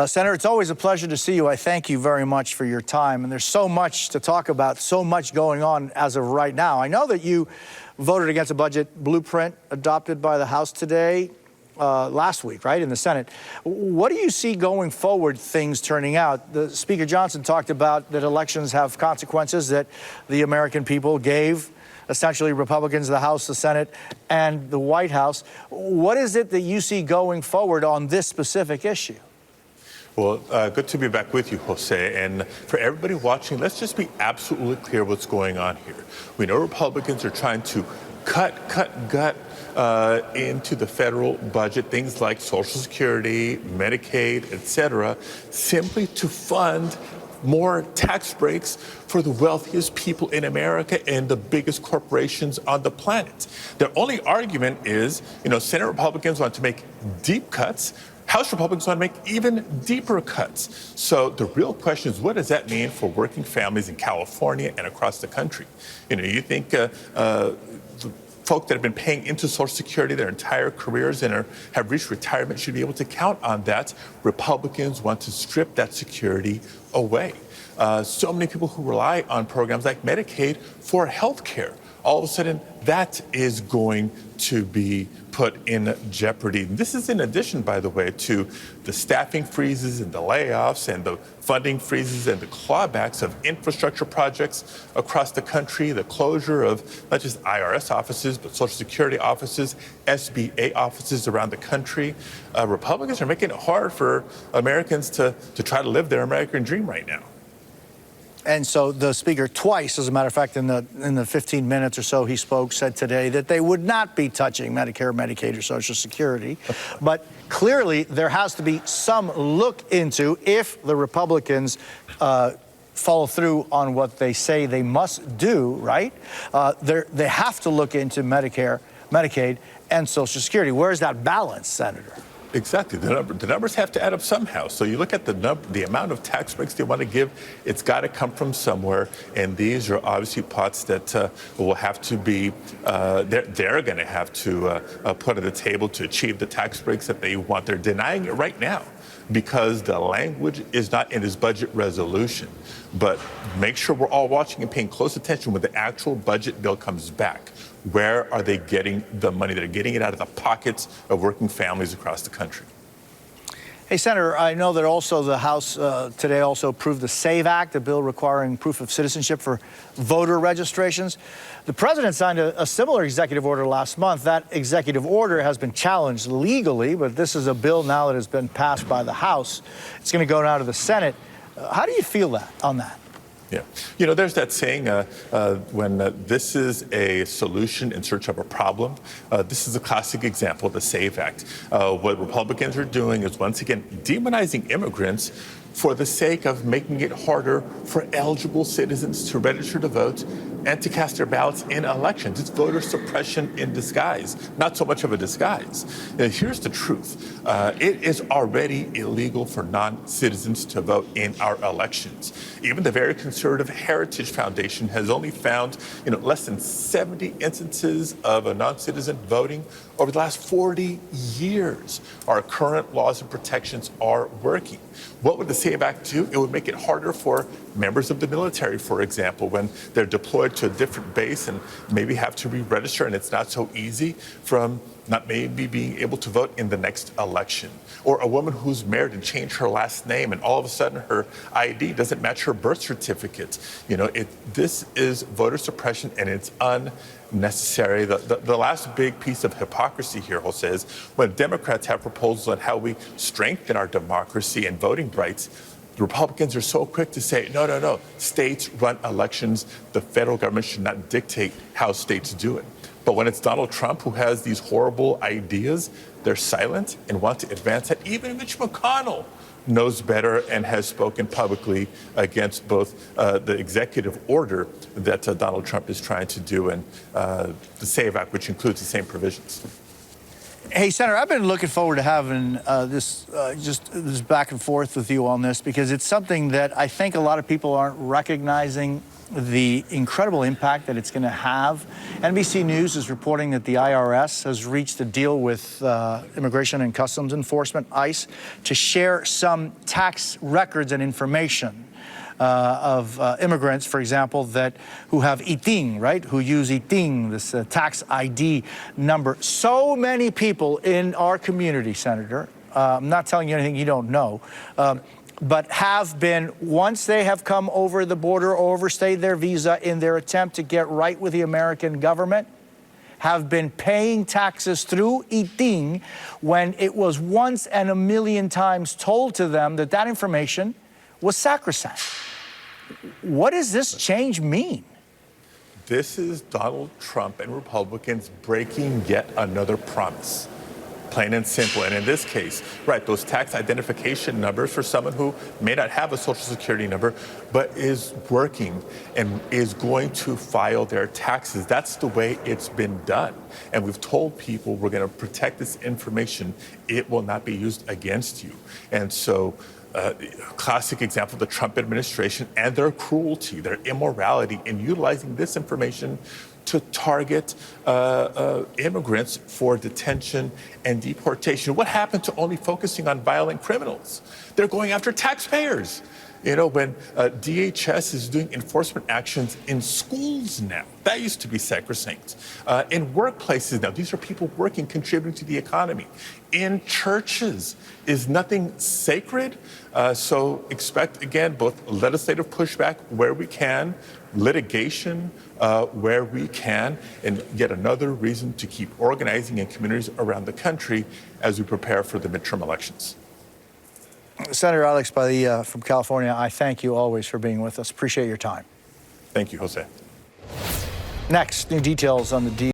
Senator, it's always a pleasure to see you. I thank you very much for your time. And there's so much to talk about, so much going on as of right now. I know that you voted against a budget blueprint adopted by the House today, last week, right, in the Senate. What do you see going forward, things turning out? The Speaker Johnson talked about that elections have consequences, that the American people gave essentially Republicans, the House, the Senate, and the White House. What is it that you see going forward on this specific issue? Well, good to be back with you, Jose. And for everybody watching, let's just be absolutely clear what's going on here. We know Republicans are trying to gut into the federal budget, things like Social Security, Medicaid, etc., simply to fund more tax breaks for the wealthiest people in America and the biggest corporations on the planet. Their only argument is, Senate Republicans want to make deep cuts. House Republicans want to make even deeper cuts. So the real question is, what does that mean for working families in California and across the country? You think the folk that have been paying into Social Security their entire careers and have reached retirement should be able to count on that. Republicans want to strip that security away. So many people who rely on programs like Medicaid for health care, all of a sudden that is going to be put in jeopardy. This is in addition, by the way, to the staffing freezes and the layoffs and the funding freezes and the clawbacks of infrastructure projects across the country, the closure of not just IRS offices, but Social Security offices, SBA offices around the country. Republicans are making it hard for Americans to try to live their American dream right now. And so the Speaker twice, as a matter of fact, in the 15 minutes or so he spoke, said today that they would not be touching Medicare, Medicaid, or Social Security. But clearly there has to be some look into if the Republicans follow through on what they say they must do, right? They have to look into Medicare, Medicaid, and Social Security. Where's that balance, Senator? Exactly. The numbers have to add up somehow. So you look at the amount of tax breaks they want to give, it's got to come from somewhere. And these are obviously pots that will have to be, they're going to have to put at the table to achieve the tax breaks that they want. They're denying it right now because the language is not in this budget resolution. But make sure we're all watching and paying close attention when the actual budget bill comes back. Where are they getting the money? They're getting it out of the pockets of working families across the country. Hey, Senator, I know that also the House today also approved the SAVE Act, a bill requiring proof of citizenship for voter registrations. The president signed a similar executive order last month. That executive order has been challenged legally, but this is a bill now that has been passed by the House. It's going to go now to the Senate. How do you feel on that? Yeah. There's that saying, when this is a solution in search of a problem, this is a classic example of the SAVE Act. What Republicans are doing is, once again, demonizing immigrants for the sake of making it harder for eligible citizens to register to vote and to cast their ballots in elections. It's voter suppression in disguise, not so much of a disguise. Now, here's the truth. It is already illegal for non-citizens to vote in our elections. Even the very conservative Heritage Foundation has only found, less than 70 instances of a non-citizen voting over the last 40 years. Our current laws and protections are working. What would the SAVE Act do? It would make it harder for members of the military, for example, when they're deployed to a different base and maybe have to re-register, and it's not so easy, from not maybe being able to vote in the next election. Or a woman who's married and changed her last name, and all of a sudden her ID doesn't match her birth certificate. This is voter suppression, and it's unnecessary. The last big piece of hypocrisy here, Jose, is when Democrats have proposals on how we strengthen our democracy and voting rights, the Republicans are so quick to say, no, states run elections. The federal government should not dictate how states do it. But when it's Donald Trump who has these horrible ideas, they're silent and want to advance it. Even Mitch McConnell knows better and has spoken publicly against both the executive order that Donald Trump is trying to do and the SAVE Act, which includes the same provisions. Hey, Senator, I've been looking forward to having this back and forth with you on this, because it's something that I think a lot of people aren't recognizing the incredible impact that it's going to have. NBC News is reporting that the IRS has reached a deal with Immigration and Customs Enforcement, ICE, to share some tax records and information of immigrants, for example, who have ITIN, right? Who use ITIN, this tax ID number. So many people in our community, Senator, I'm not telling you anything you don't know, but have been, once they have come over the border or overstayed their visa in their attempt to get right with the American government, have been paying taxes through ITIN when it was once and a million times told to them that that information was sacrosanct. What does this change mean? This is Donald Trump and Republicans breaking yet another promise. Plain and simple. And in this case, right, those tax identification numbers for someone who may not have a Social Security number, but is working and is going to file their taxes. That's the way it's been done. And we've told people we're going to protect this information. It will not be used against you. And so, classic example of the Trump administration and their cruelty, their immorality in utilizing this information to target immigrants for detention and deportation. What happened to only focusing on violent criminals? They're going after taxpayers. You know, when DHS is doing enforcement actions in schools now, that used to be sacrosanct. In workplaces now, these are people working, contributing to the economy. In churches, is nothing sacred? So expect, again, both legislative pushback where we can, litigation where we can, and yet another reason to keep organizing in communities around the country as we prepare for the midterm elections. Senator Alex Padilla from California, I thank you always for being with us. Appreciate your time. Thank you, Jose. Next, new details on the deal.